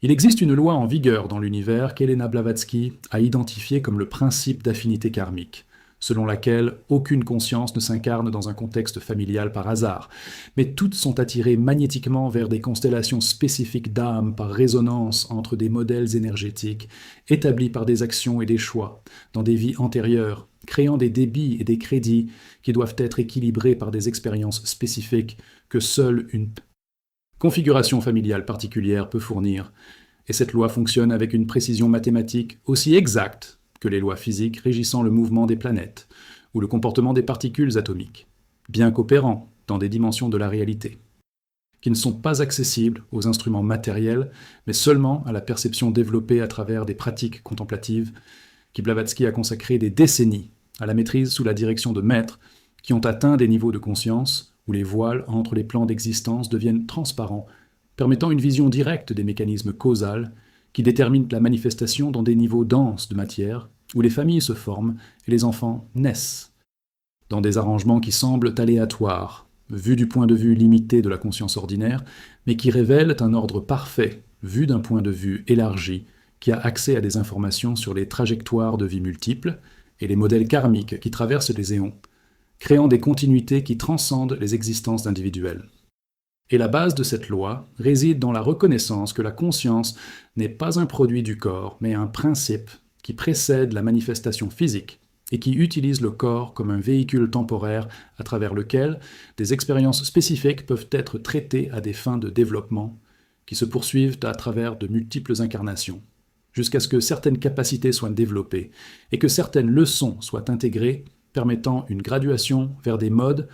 Il existe une loi en vigueur dans l'univers qu'Helena Blavatsky a identifiée comme le principe d'affinité karmique, selon laquelle aucune conscience ne s'incarne dans un contexte familial par hasard, mais toutes sont attirées magnétiquement vers des constellations spécifiques d'âmes par résonance entre des modèles énergétiques établis par des actions et des choix dans des vies antérieures, créant des débits et des crédits qui doivent être équilibrés par des expériences spécifiques que seule une configuration familiale particulière peut fournir, et cette loi fonctionne avec une précision mathématique aussi exacte que les lois physiques régissant le mouvement des planètes ou le comportement des particules atomiques, bien qu'opérant dans des dimensions de la réalité, qui ne sont pas accessibles aux instruments matériels, mais seulement à la perception développée à travers des pratiques contemplatives qui Blavatsky a consacré des décennies à la maîtrise sous la direction de maîtres qui ont atteint des niveaux de conscience où les voiles entre les plans d'existence deviennent transparents, permettant une vision directe des mécanismes causaux qui déterminent la manifestation dans des niveaux denses de matière où les familles se forment et les enfants naissent, dans des arrangements qui semblent aléatoires, vus du point de vue limité de la conscience ordinaire, mais qui révèlent un ordre parfait, vu d'un point de vue élargi, qui a accès à des informations sur les trajectoires de vie multiples et les modèles karmiques qui traversent les éons, créant des continuités qui transcendent les existences individuelles. Et la base de cette loi réside dans la reconnaissance que la conscience n'est pas un produit du corps, mais un principe qui précède la manifestation physique et qui utilise le corps comme un véhicule temporaire à travers lequel des expériences spécifiques peuvent être traitées à des fins de développement qui se poursuivent à travers de multiples incarnations, jusqu'à ce que certaines capacités soient développées et que certaines leçons soient intégrées, permettant une graduation vers des modes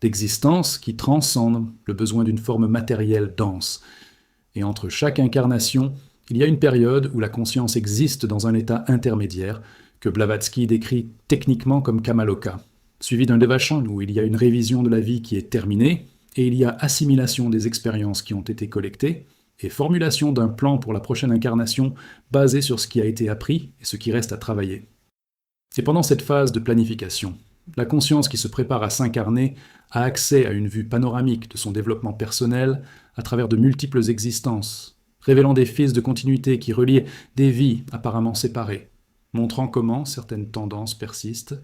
d'existence qui transcendent le besoin d'une forme matérielle dense. Et entre chaque incarnation, il y a une période où la conscience existe dans un état intermédiaire que Blavatsky décrit techniquement comme Kamaloka, suivi d'un Devachan où il y a une révision de la vie qui est terminée, et il y a assimilation des expériences qui ont été collectées, et formulation d'un plan pour la prochaine incarnation basé sur ce qui a été appris et ce qui reste à travailler. Et pendant cette phase de planification, la conscience qui se prépare à s'incarner a accès à une vue panoramique de son développement personnel à travers de multiples existences, révélant des fils de continuité qui relient des vies apparemment séparées, montrant comment certaines tendances persistent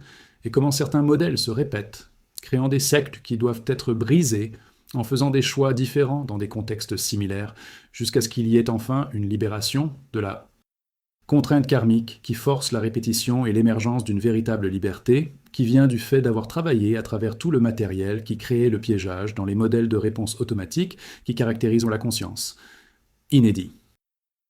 et comment certains modèles se répètent, créant des cercles qui doivent être brisés en faisant des choix différents dans des contextes similaires, jusqu'à ce qu'il y ait enfin une libération de la contrainte karmique qui force la répétition et l'émergence d'une véritable liberté qui vient du fait d'avoir travaillé à travers tout le matériel qui créait le piégeage dans les modèles de réponse automatique qui caractérisent la conscience. Inédit.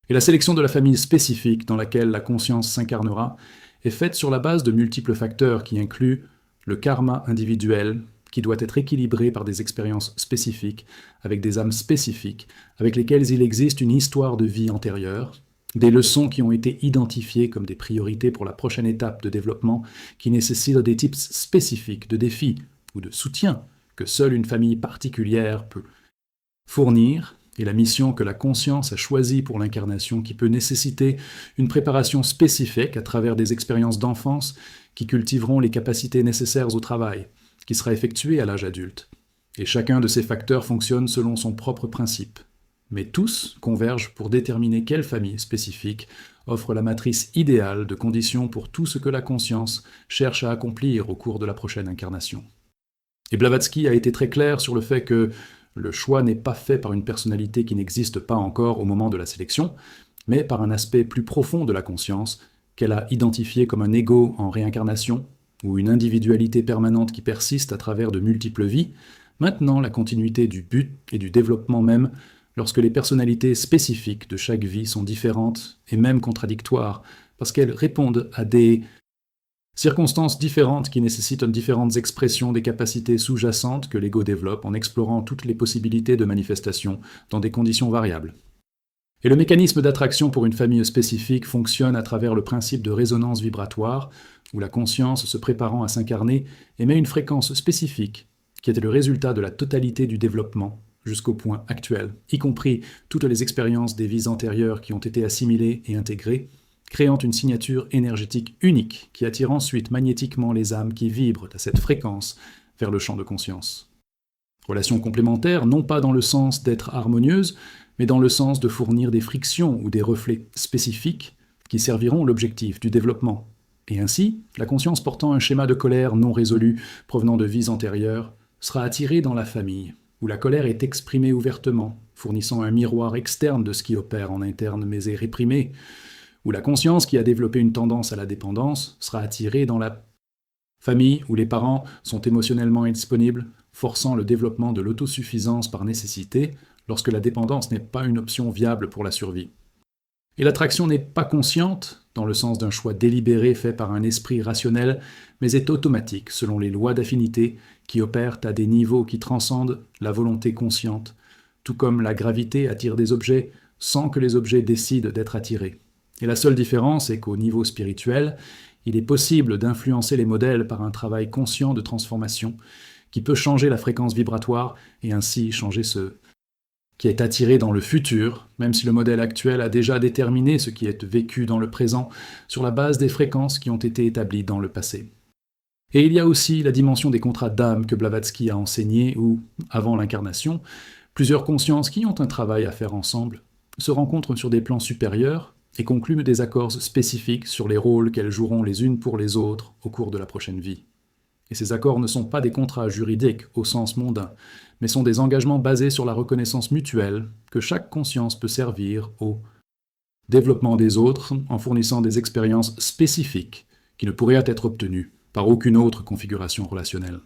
Et la sélection de la famille spécifique dans laquelle la conscience s'incarnera est faite sur la base de multiples facteurs qui incluent le karma individuel, qui doit être équilibré par des expériences spécifiques, avec des âmes spécifiques, avec lesquelles il existe une histoire de vie antérieure, des leçons qui ont été identifiées comme des priorités pour la prochaine étape de développement qui nécessitent des types spécifiques de défis ou de soutien que seule une famille particulière peut fournir, et la mission que la conscience a choisie pour l'incarnation qui peut nécessiter une préparation spécifique à travers des expériences d'enfance qui cultiveront les capacités nécessaires au travail, qui sera effectué à l'âge adulte. Et chacun de ces facteurs fonctionne selon son propre principe. Mais tous convergent pour déterminer quelle famille spécifique offre la matrice idéale de conditions pour tout ce que la conscience cherche à accomplir au cours de la prochaine incarnation. Et Blavatsky a été très clair sur le fait que le choix n'est pas fait par une personnalité qui n'existe pas encore au moment de la sélection, mais par un aspect plus profond de la conscience qu'elle a identifié comme un ego en réincarnation, ou une individualité permanente qui persiste à travers de multiples vies, maintenant la continuité du but et du développement même lorsque les personnalités spécifiques de chaque vie sont différentes et même contradictoires, parce qu'elles répondent à des circonstances différentes qui nécessitent différentes expressions des capacités sous-jacentes que l'ego développe en explorant toutes les possibilités de manifestation dans des conditions variables. Et le mécanisme d'attraction pour une famille spécifique fonctionne à travers le principe de résonance vibratoire, où la conscience se préparant à s'incarner émet une fréquence spécifique, qui est le résultat de la totalité du développement jusqu'au point actuel, y compris toutes les expériences des vies antérieures qui ont été assimilées et intégrées, créant une signature énergétique unique qui attire ensuite magnétiquement les âmes qui vibrent à cette fréquence vers le champ de conscience. Relations complémentaires, non pas dans le sens d'être harmonieuses, mais dans le sens de fournir des frictions ou des reflets spécifiques qui serviront l'objectif du développement. Et ainsi, la conscience portant un schéma de colère non résolu provenant de vies antérieures sera attirée dans la famille, où la colère est exprimée ouvertement, fournissant un miroir externe de ce qui opère en interne mais est réprimé, où la conscience qui a développé une tendance à la dépendance sera attirée dans la famille où les parents sont émotionnellement indisponibles, forçant le développement de l'autosuffisance par nécessité lorsque la dépendance n'est pas une option viable pour la survie. Et l'attraction n'est pas consciente, dans le sens d'un choix délibéré fait par un esprit rationnel, mais est automatique selon les lois d'affinité qui opèrent à des niveaux qui transcendent la volonté consciente, tout comme la gravité attire des objets sans que les objets décident d'être attirés. Et la seule différence est qu'au niveau spirituel, il est possible d'influencer les modèles par un travail conscient de transformation qui peut changer la fréquence vibratoire et ainsi changer ce qui est attiré dans le futur, même si le modèle actuel a déjà déterminé ce qui est vécu dans le présent sur la base des fréquences qui ont été établies dans le passé. Et il y a aussi la dimension des contrats d'âme que Blavatsky a enseigné où, avant l'incarnation, plusieurs consciences qui ont un travail à faire ensemble se rencontrent sur des plans supérieurs et concluent des accords spécifiques sur les rôles qu'elles joueront les unes pour les autres au cours de la prochaine vie. Et ces accords ne sont pas des contrats juridiques au sens mondain, mais sont des engagements basés sur la reconnaissance mutuelle que chaque conscience peut servir au développement des autres en fournissant des expériences spécifiques qui ne pourraient être obtenues par aucune autre configuration relationnelle.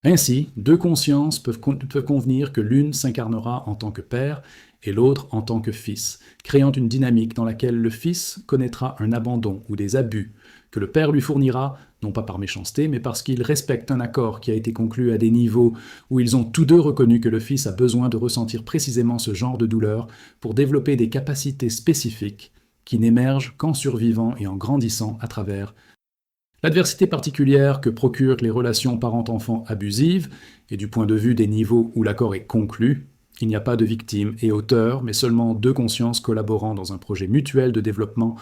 Ainsi, deux consciences peuvent convenir que l'une s'incarnera en tant que père et l'autre en tant que fils, créant une dynamique dans laquelle le fils connaîtra un abandon ou des abus que le père lui fournira, non pas par méchanceté, mais parce qu'il respecte un accord qui a été conclu à des niveaux où ils ont tous deux reconnu que le fils a besoin de ressentir précisément ce genre de douleur pour développer des capacités spécifiques qui n'émergent qu'en survivant et en grandissant à travers l'adversité particulière que procurent les relations parent-enfant abusives, et du point de vue des niveaux où l'accord est conclu, il n'y a pas de victime et auteur, mais seulement deux consciences collaborant dans un projet mutuel de développement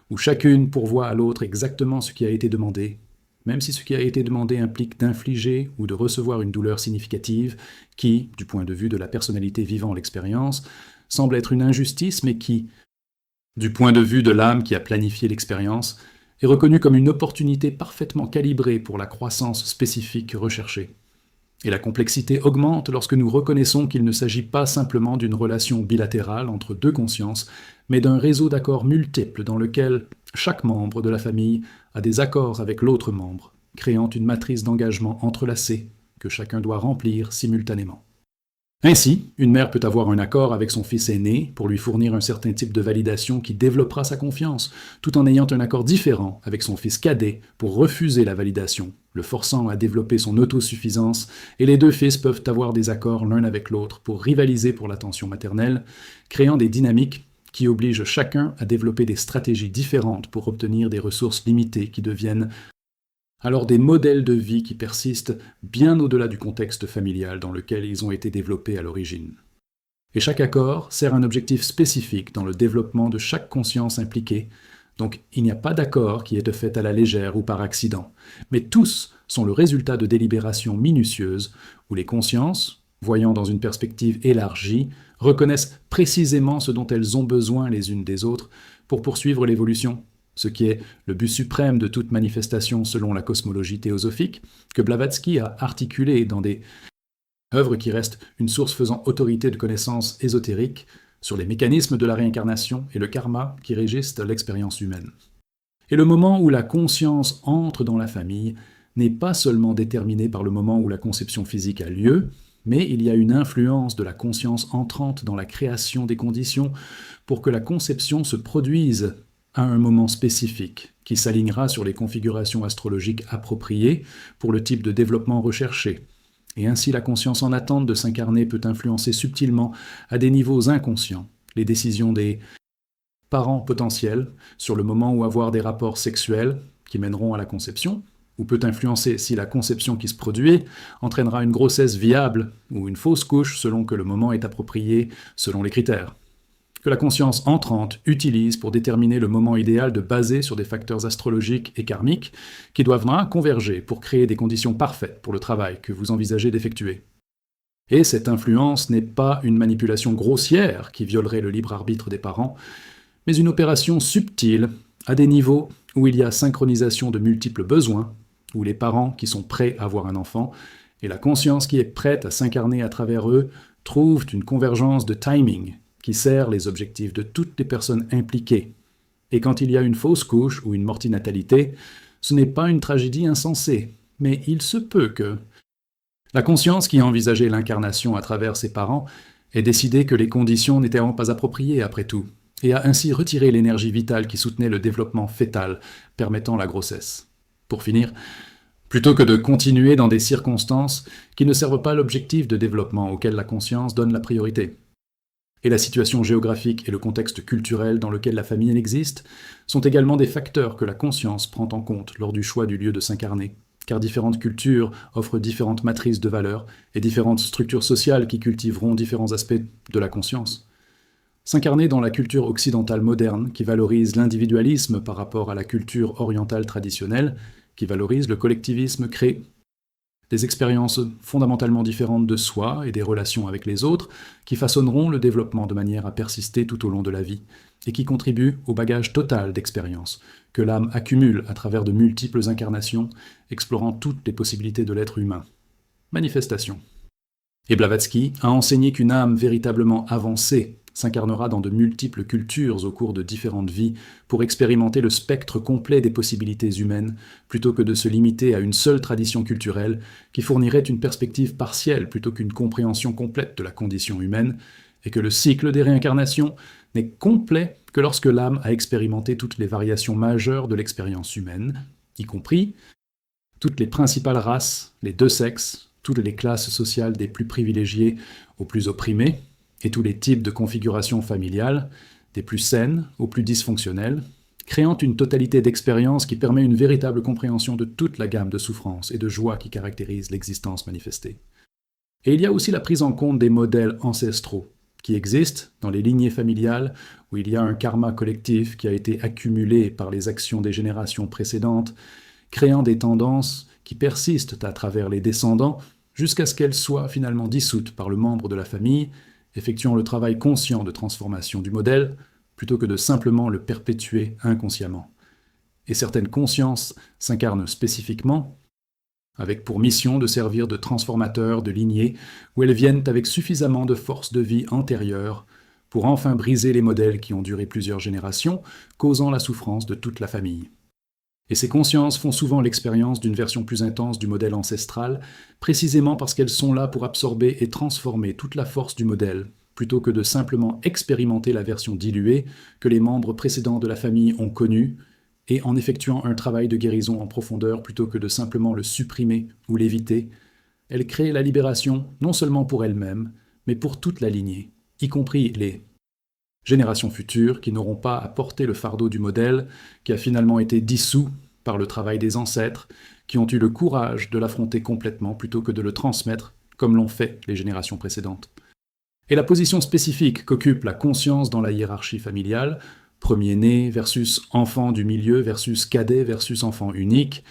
où chacune pourvoit à l'autre exactement ce qui a été demandé, même si ce qui a été demandé implique d'infliger ou de recevoir une douleur significative qui, du point de vue de la personnalité vivant l'expérience, semble être une injustice, mais qui, du point de vue de l'âme qui a planifié l'expérience, est reconnue comme une opportunité parfaitement calibrée pour la croissance spécifique recherchée. Et la complexité augmente lorsque nous reconnaissons qu'il ne s'agit pas simplement d'une relation bilatérale entre deux consciences, mais d'un réseau d'accords multiples dans lequel chaque membre de la famille a des accords avec l'autre membre, créant une matrice d'engagement entrelacée que chacun doit remplir simultanément. Ainsi, une mère peut avoir un accord avec son fils aîné pour lui fournir un certain type de validation qui développera sa confiance, tout en ayant un accord différent avec son fils cadet pour refuser la validation, le forçant à développer son autosuffisance, et les deux fils peuvent avoir des accords l'un avec l'autre pour rivaliser pour l'attention maternelle, créant des dynamiques qui obligent chacun à développer des stratégies différentes pour obtenir des ressources limitées qui deviennent alors des modèles de vie qui persistent bien au-delà du contexte familial dans lequel ils ont été développés à l'origine. Et chaque accord sert un objectif spécifique dans le développement de chaque conscience impliquée, donc il n'y a pas d'accord qui est fait à la légère ou par accident, mais tous sont le résultat de délibérations minutieuses où les consciences, voyant dans une perspective élargie, reconnaissent précisément ce dont elles ont besoin les unes des autres pour poursuivre l'évolution, ce qui est le but suprême de toute manifestation selon la cosmologie théosophique, que Blavatsky a articulé dans des œuvres qui restent une source faisant autorité de connaissances ésotériques sur les mécanismes de la réincarnation et le karma qui régissent l'expérience humaine. Et le moment où la conscience entre dans la famille n'est pas seulement déterminé par le moment où la conception physique a lieu, mais il y a une influence de la conscience entrante dans la création des conditions pour que la conception se produise à un moment spécifique, qui s'alignera sur les configurations astrologiques appropriées pour le type de développement recherché. Et ainsi la conscience en attente de s'incarner peut influencer subtilement, à des niveaux inconscients, les décisions des parents potentiels sur le moment où avoir des rapports sexuels qui mèneront à la conception, ou peut influencer si la conception qui se produit entraînera une grossesse viable ou une fausse couche selon que le moment est approprié selon les critères que la conscience entrante utilise pour déterminer le moment idéal de baser sur des facteurs astrologiques et karmiques qui doivent converger pour créer des conditions parfaites pour le travail que vous envisagez d'effectuer. Et cette influence n'est pas une manipulation grossière qui violerait le libre arbitre des parents, mais une opération subtile, à des niveaux où il y a synchronisation de multiples besoins, où les parents qui sont prêts à avoir un enfant et la conscience qui est prête à s'incarner à travers eux trouvent une convergence de timing qui sert les objectifs de toutes les personnes impliquées. Et quand il y a une fausse couche ou une mortinatalité, ce n'est pas une tragédie insensée, mais il se peut que la conscience qui a envisagé l'incarnation à travers ses parents ait décidé que les conditions n'étaient pas appropriées après tout, et a ainsi retiré l'énergie vitale qui soutenait le développement fœtal, permettant la grossesse. Pour finir, plutôt que de continuer dans des circonstances qui ne servent pas l'objectif de développement auquel la conscience donne la priorité. Et la situation géographique et le contexte culturel dans lequel la famille existe sont également des facteurs que la conscience prend en compte lors du choix du lieu de s'incarner, car différentes cultures offrent différentes matrices de valeurs et différentes structures sociales qui cultiveront différents aspects de la conscience. S'incarner dans la culture occidentale moderne, qui valorise l'individualisme par rapport à la culture orientale traditionnelle, qui valorise le collectivisme, crée des expériences fondamentalement différentes de soi et des relations avec les autres, qui façonneront le développement de manière à persister tout au long de la vie, et qui contribuent au bagage total d'expériences que l'âme accumule à travers de multiples incarnations, explorant toutes les possibilités de l'être humain. Manifestation. Et Blavatsky a enseigné qu'une âme véritablement avancée s'incarnera dans de multiples cultures au cours de différentes vies pour expérimenter le spectre complet des possibilités humaines, plutôt que de se limiter à une seule tradition culturelle qui fournirait une perspective partielle plutôt qu'une compréhension complète de la condition humaine, et que le cycle des réincarnations n'est complet que lorsque l'âme a expérimenté toutes les variations majeures de l'expérience humaine, y compris toutes les principales races, les deux sexes, toutes les classes sociales des plus privilégiés aux plus opprimés, et tous les types de configurations familiales, des plus saines aux plus dysfonctionnelles, créant une totalité d'expériences qui permet une véritable compréhension de toute la gamme de souffrances et de joies qui caractérisent l'existence manifestée. Et il y a aussi la prise en compte des modèles ancestraux, qui existent dans les lignées familiales où il y a un karma collectif qui a été accumulé par les actions des générations précédentes, créant des tendances qui persistent à travers les descendants jusqu'à ce qu'elles soient finalement dissoutes par le membre de la famille, effectuant le travail conscient de transformation du modèle, plutôt que de simplement le perpétuer inconsciemment. Et certaines consciences s'incarnent spécifiquement, avec pour mission de servir de transformateurs de lignées, où elles viennent avec suffisamment de force de vie antérieure pour enfin briser les modèles qui ont duré plusieurs générations, causant la souffrance de toute la famille. Et ces consciences font souvent l'expérience d'une version plus intense du modèle ancestral, précisément parce qu'elles sont là pour absorber et transformer toute la force du modèle, plutôt que de simplement expérimenter la version diluée que les membres précédents de la famille ont connue, et en effectuant un travail de guérison en profondeur plutôt que de simplement le supprimer ou l'éviter, elles créent la libération non seulement pour elles-mêmes, mais pour toute la lignée, y compris les générations futures qui n'auront pas à porter le fardeau du modèle qui a finalement été dissous par le travail des ancêtres, qui ont eu le courage de l'affronter complètement plutôt que de le transmettre comme l'ont fait les générations précédentes. Et la position spécifique qu'occupe la conscience dans la hiérarchie familiale, premier-né versus enfant du milieu versus cadet versus enfant unique,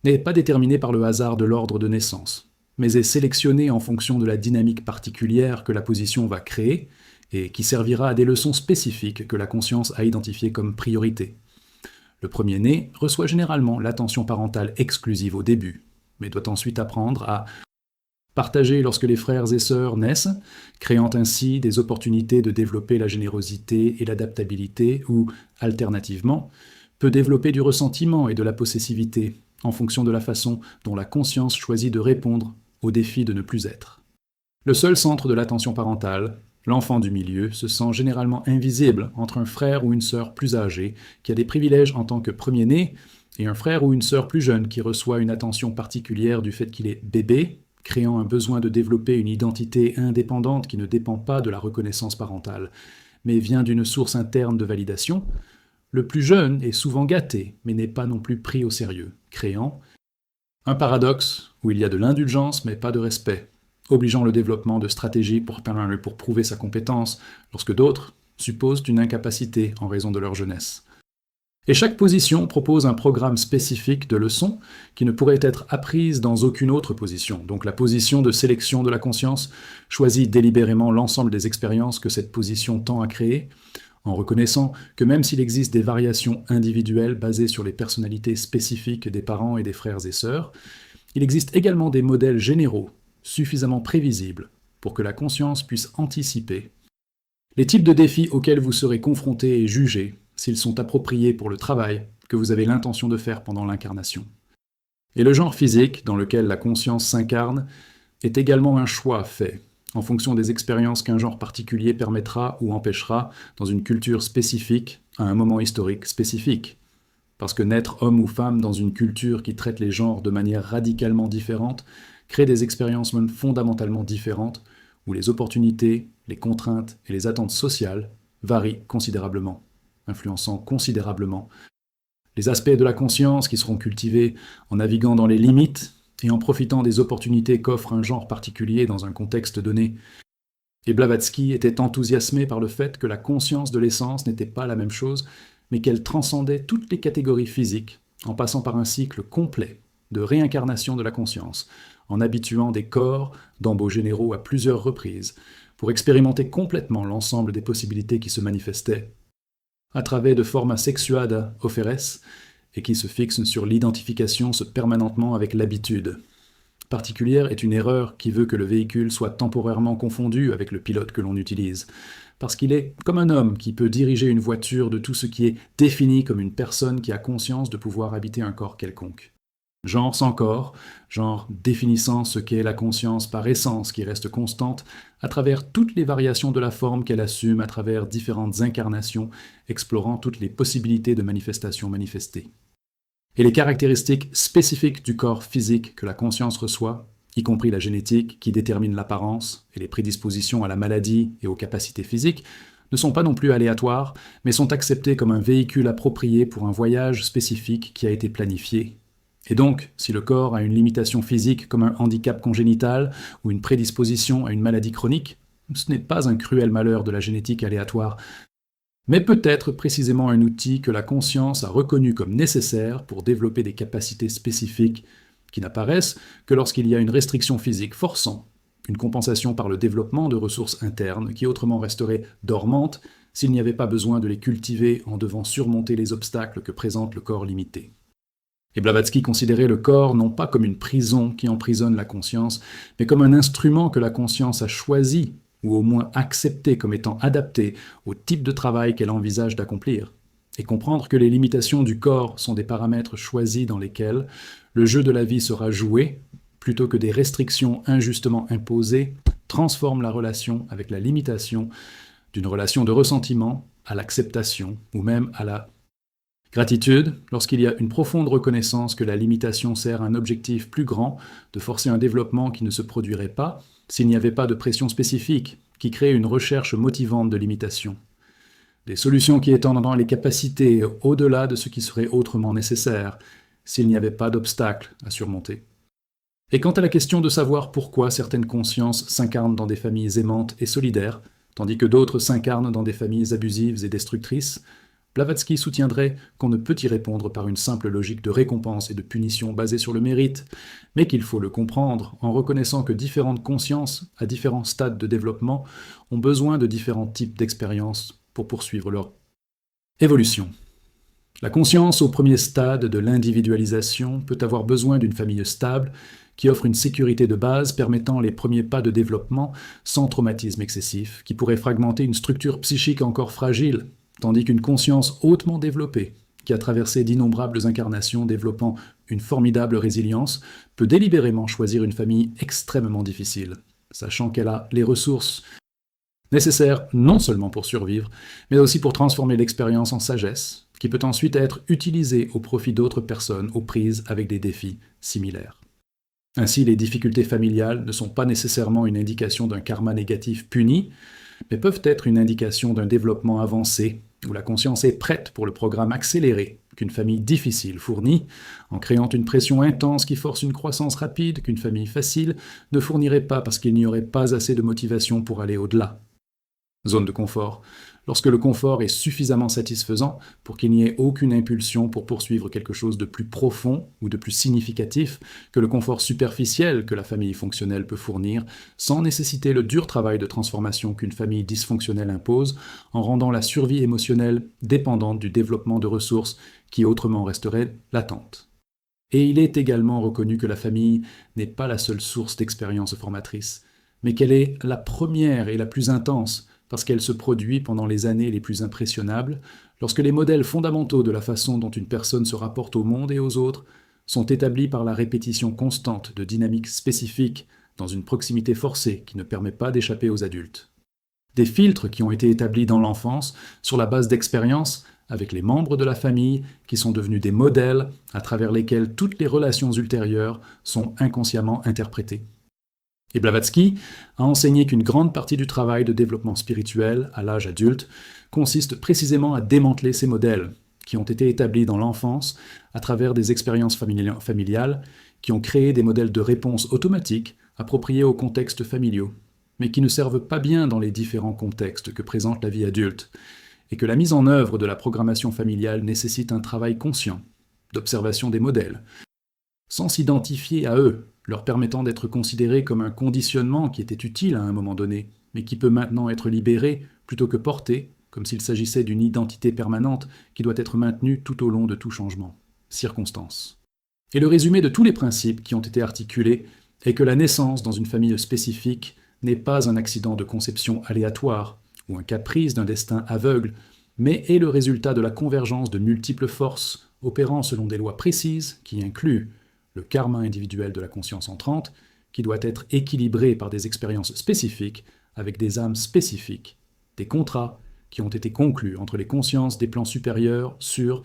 n'est pas déterminée par le hasard de l'ordre de naissance, mais est sélectionnée en fonction de la dynamique particulière que la position va créer, et qui servira à des leçons spécifiques que la conscience a identifiées comme priorité. Le premier-né reçoit généralement l'attention parentale exclusive au début, mais doit ensuite apprendre à partager lorsque les frères et sœurs naissent, créant ainsi des opportunités de développer la générosité et l'adaptabilité, ou, alternativement, peut développer du ressentiment et de la possessivité, en fonction de la façon dont la conscience choisit de répondre au défi de ne plus être. Le seul centre de l'attention parentale, l'enfant du milieu, se sent généralement invisible entre un frère ou une sœur plus âgé, qui a des privilèges en tant que premier-né, et un frère ou une sœur plus jeune qui reçoit une attention particulière du fait qu'il est bébé, créant un besoin de développer une identité indépendante qui ne dépend pas de la reconnaissance parentale, mais vient d'une source interne de validation. Le plus jeune est souvent gâté, mais n'est pas non plus pris au sérieux, créant un paradoxe où il y a de l'indulgence mais pas de respect, obligeant le développement de stratégies pour prouver sa compétence, lorsque d'autres supposent une incapacité en raison de leur jeunesse. Et chaque position propose un programme spécifique de leçons qui ne pourrait être apprise dans aucune autre position. Donc la position de sélection de la conscience choisit délibérément l'ensemble des expériences que cette position tend à créer, en reconnaissant que même s'il existe des variations individuelles basées sur les personnalités spécifiques des parents et des frères et sœurs, il existe également des modèles généraux, suffisamment prévisibles, pour que la conscience puisse anticiper les types de défis auxquels vous serez confrontés et jugés, s'ils sont appropriés pour le travail que vous avez l'intention de faire pendant l'incarnation. Et le genre physique, dans lequel la conscience s'incarne, est également un choix fait, en fonction des expériences qu'un genre particulier permettra ou empêchera dans une culture spécifique, à un moment historique spécifique. Parce que naître homme ou femme dans une culture qui traite les genres de manière radicalement différente crée des expériences même fondamentalement différentes, où les opportunités, les contraintes et les attentes sociales varient considérablement, influençant considérablement les aspects de la conscience qui seront cultivés en naviguant dans les limites et en profitant des opportunités qu'offre un genre particulier dans un contexte donné. Et Blavatsky était enthousiasmé par le fait que la conscience de l'essence n'était pas la même chose, mais qu'elle transcendait toutes les catégories physiques, en passant par un cycle complet de réincarnation de la conscience, en habituant des corps d'embauches généraux à plusieurs reprises, pour expérimenter complètement l'ensemble des possibilités qui se manifestaient, à travers de forma sexuada oferes, et qui se fixent sur l'identification permanentement avec l'habitude. Particulière est une erreur qui veut que le véhicule soit temporairement confondu avec le pilote que l'on utilise, parce qu'il est comme un homme qui peut diriger une voiture de tout ce qui est défini comme une personne qui a conscience de pouvoir habiter un corps quelconque. Genre sans corps, genre définissant ce qu'est la conscience par essence qui reste constante à travers toutes les variations de la forme qu'elle assume à travers différentes incarnations, explorant toutes les possibilités de manifestation manifestées. Et les caractéristiques spécifiques du corps physique que la conscience reçoit, y compris la génétique qui détermine l'apparence et les prédispositions à la maladie et aux capacités physiques, ne sont pas non plus aléatoires, mais sont acceptées comme un véhicule approprié pour un voyage spécifique qui a été planifié. Et donc, si le corps a une limitation physique comme un handicap congénital ou une prédisposition à une maladie chronique, ce n'est pas un cruel malheur de la génétique aléatoire, mais peut-être précisément un outil que la conscience a reconnu comme nécessaire pour développer des capacités spécifiques qui n'apparaissent que lorsqu'il y a une restriction physique forçant une compensation par le développement de ressources internes qui autrement resteraient dormantes s'il n'y avait pas besoin de les cultiver en devant surmonter les obstacles que présente le corps limité. Et Blavatsky considérait le corps non pas comme une prison qui emprisonne la conscience, mais comme un instrument que la conscience a choisi, ou au moins accepté comme étant adapté au type de travail qu'elle envisage d'accomplir, et comprendre que les limitations du corps sont des paramètres choisis dans lesquels le jeu de la vie sera joué, plutôt que des restrictions injustement imposées, transforme la relation avec la limitation d'une relation de ressentiment à l'acceptation, ou même à la gratitude, lorsqu'il y a une profonde reconnaissance que la limitation sert à un objectif plus grand de forcer un développement qui ne se produirait pas s'il n'y avait pas de pression spécifique qui crée une recherche motivante de limitation. Des solutions qui étendent les capacités au-delà de ce qui serait autrement nécessaire s'il n'y avait pas d'obstacles à surmonter. Et quant à la question de savoir pourquoi certaines consciences s'incarnent dans des familles aimantes et solidaires, tandis que d'autres s'incarnent dans des familles abusives et destructrices, Blavatsky soutiendrait qu'on ne peut y répondre par une simple logique de récompense et de punition basée sur le mérite, mais qu'il faut le comprendre en reconnaissant que différentes consciences, à différents stades de développement, ont besoin de différents types d'expériences pour poursuivre leur évolution. La conscience au premier stade de l'individualisation peut avoir besoin d'une famille stable qui offre une sécurité de base permettant les premiers pas de développement sans traumatisme excessif, qui pourrait fragmenter une structure psychique encore fragile, tandis qu'une conscience hautement développée, qui a traversé d'innombrables incarnations développant une formidable résilience, peut délibérément choisir une famille extrêmement difficile, sachant qu'elle a les ressources nécessaires non seulement pour survivre, mais aussi pour transformer l'expérience en sagesse, qui peut ensuite être utilisée au profit d'autres personnes aux prises avec des défis similaires. Ainsi, les difficultés familiales ne sont pas nécessairement une indication d'un karma négatif puni, mais peuvent être une indication d'un développement avancé, où la conscience est prête pour le programme accéléré qu'une famille difficile fournit, en créant une pression intense qui force une croissance rapide qu'une famille facile ne fournirait pas parce qu'il n'y aurait pas assez de motivation pour aller au-delà. Zone de confort. Lorsque le confort est suffisamment satisfaisant pour qu'il n'y ait aucune impulsion pour poursuivre quelque chose de plus profond ou de plus significatif que le confort superficiel que la famille fonctionnelle peut fournir, sans nécessiter le dur travail de transformation qu'une famille dysfonctionnelle impose, en rendant la survie émotionnelle dépendante du développement de ressources qui autrement resteraient latentes. Et il est également reconnu que la famille n'est pas la seule source d'expériences formatrices, mais qu'elle est la première et la plus intense, parce qu'elle se produit pendant les années les plus impressionnables, lorsque les modèles fondamentaux de la façon dont une personne se rapporte au monde et aux autres sont établis par la répétition constante de dynamiques spécifiques dans une proximité forcée qui ne permet pas d'échapper aux adultes. Des filtres qui ont été établis dans l'enfance sur la base d'expériences avec les membres de la famille qui sont devenus des modèles à travers lesquels toutes les relations ultérieures sont inconsciemment interprétées. Et Blavatsky a enseigné qu'une grande partie du travail de développement spirituel à l'âge adulte consiste précisément à démanteler ces modèles qui ont été établis dans l'enfance à travers des expériences familiales qui ont créé des modèles de réponse automatiques appropriés aux contextes familiaux, mais qui ne servent pas bien dans les différents contextes que présente la vie adulte, et que la mise en œuvre de la programmation familiale nécessite un travail conscient, d'observation des modèles, sans s'identifier à eux, leur permettant d'être considérés comme un conditionnement qui était utile à un moment donné, mais qui peut maintenant être libéré plutôt que porté, comme s'il s'agissait d'une identité permanente qui doit être maintenue tout au long de tout changement. Circonstance. Et le résumé de tous les principes qui ont été articulés est que la naissance dans une famille spécifique n'est pas un accident de conception aléatoire ou un caprice d'un destin aveugle, mais est le résultat de la convergence de multiples forces opérant selon des lois précises qui incluent le karma individuel de la conscience entrante, qui doit être équilibré par des expériences spécifiques avec des âmes spécifiques, des contrats qui ont été conclus entre les consciences des plans supérieurs sur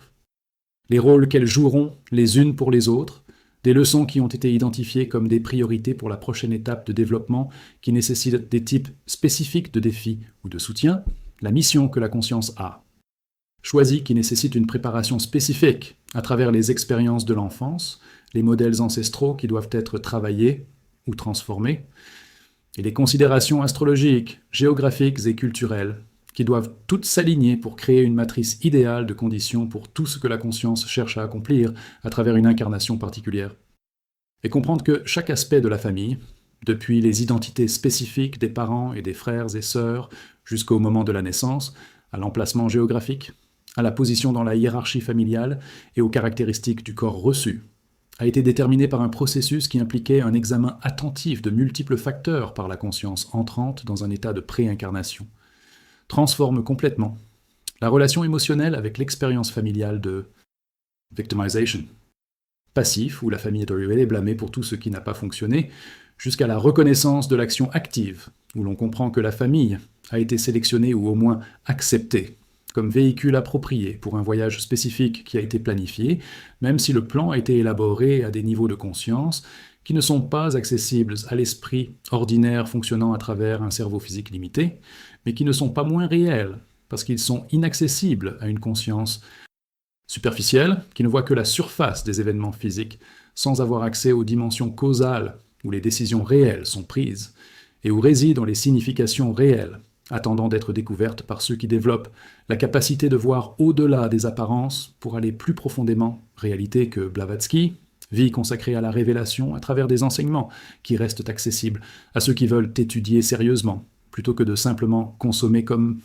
les rôles qu'elles joueront les unes pour les autres, des leçons qui ont été identifiées comme des priorités pour la prochaine étape de développement qui nécessitent des types spécifiques de défis ou de soutien, la mission que la conscience a. Choisie qui nécessite une préparation spécifique à travers les expériences de l'enfance, les modèles ancestraux qui doivent être travaillés ou transformés, et les considérations astrologiques, géographiques et culturelles qui doivent toutes s'aligner pour créer une matrice idéale de conditions pour tout ce que la conscience cherche à accomplir à travers une incarnation particulière. Et comprendre que chaque aspect de la famille, depuis les identités spécifiques des parents et des frères et sœurs jusqu'au moment de la naissance, à l'emplacement géographique, à la position dans la hiérarchie familiale et aux caractéristiques du corps reçu, a été déterminé par un processus qui impliquait un examen attentif de multiples facteurs par la conscience entrante dans un état de préincarnation, transforme complètement la relation émotionnelle avec l'expérience familiale de victimization, passif, où la famille est arrivée et blâmée pour tout ce qui n'a pas fonctionné, jusqu'à la reconnaissance de l'action active, où l'on comprend que la famille a été sélectionnée ou au moins acceptée comme véhicule approprié pour un voyage spécifique qui a été planifié, même si le plan a été élaboré à des niveaux de conscience qui ne sont pas accessibles à l'esprit ordinaire fonctionnant à travers un cerveau physique limité, mais qui ne sont pas moins réels, parce qu'ils sont inaccessibles à une conscience superficielle qui ne voit que la surface des événements physiques, sans avoir accès aux dimensions causales où les décisions réelles sont prises, et où résident les significations réelles, attendant d'être découvertes par ceux qui développent la capacité de voir au-delà des apparences pour aller plus profondément, réalité que Blavatsky, vie consacrée à la révélation à travers des enseignements qui restent accessibles à ceux qui veulent étudier sérieusement, plutôt que de simplement consommer comme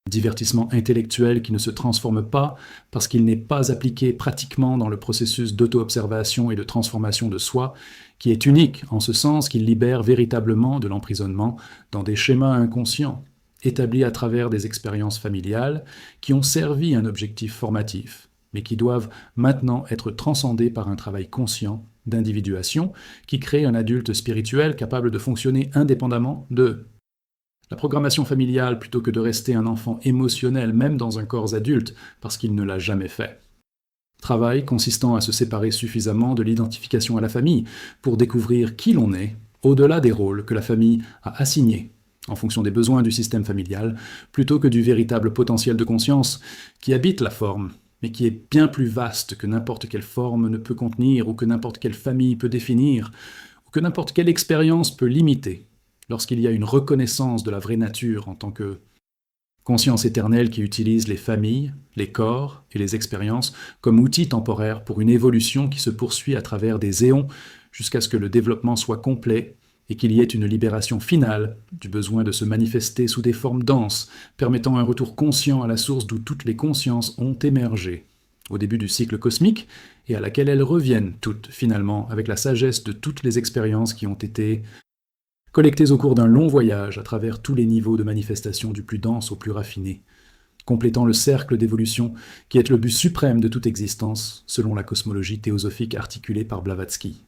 divertissement intellectuel qui ne se transforme pas parce qu'il n'est pas appliqué pratiquement dans le processus d'auto-observation et de transformation de soi, qui est unique en ce sens qu'il libère véritablement de l'emprisonnement dans des schémas inconscients, établis à travers des expériences familiales qui ont servi un objectif formatif, mais qui doivent maintenant être transcendés par un travail conscient d'individuation qui crée un adulte spirituel capable de fonctionner indépendamment de la programmation familiale plutôt que de rester un enfant émotionnel même dans un corps adulte parce qu'il ne l'a jamais fait. Travail consistant à se séparer suffisamment de l'identification à la famille pour découvrir qui l'on est au-delà des rôles que la famille a assignés en fonction des besoins du système familial plutôt que du véritable potentiel de conscience qui habite la forme mais qui est bien plus vaste que n'importe quelle forme ne peut contenir ou que n'importe quelle famille peut définir ou que n'importe quelle expérience peut limiter lorsqu'il y a une reconnaissance de la vraie nature en tant que conscience éternelle qui utilise les familles, les corps et les expériences comme outils temporaires pour une évolution qui se poursuit à travers des éons jusqu'à ce que le développement soit complet et qu'il y ait une libération finale du besoin de se manifester sous des formes denses, permettant un retour conscient à la source d'où toutes les consciences ont émergé, au début du cycle cosmique, et à laquelle elles reviennent toutes, finalement, avec la sagesse de toutes les expériences qui ont été collectées au cours d'un long voyage à travers tous les niveaux de manifestation du plus dense au plus raffiné, complétant le cercle d'évolution qui est le but suprême de toute existence, selon la cosmologie théosophique articulée par Blavatsky.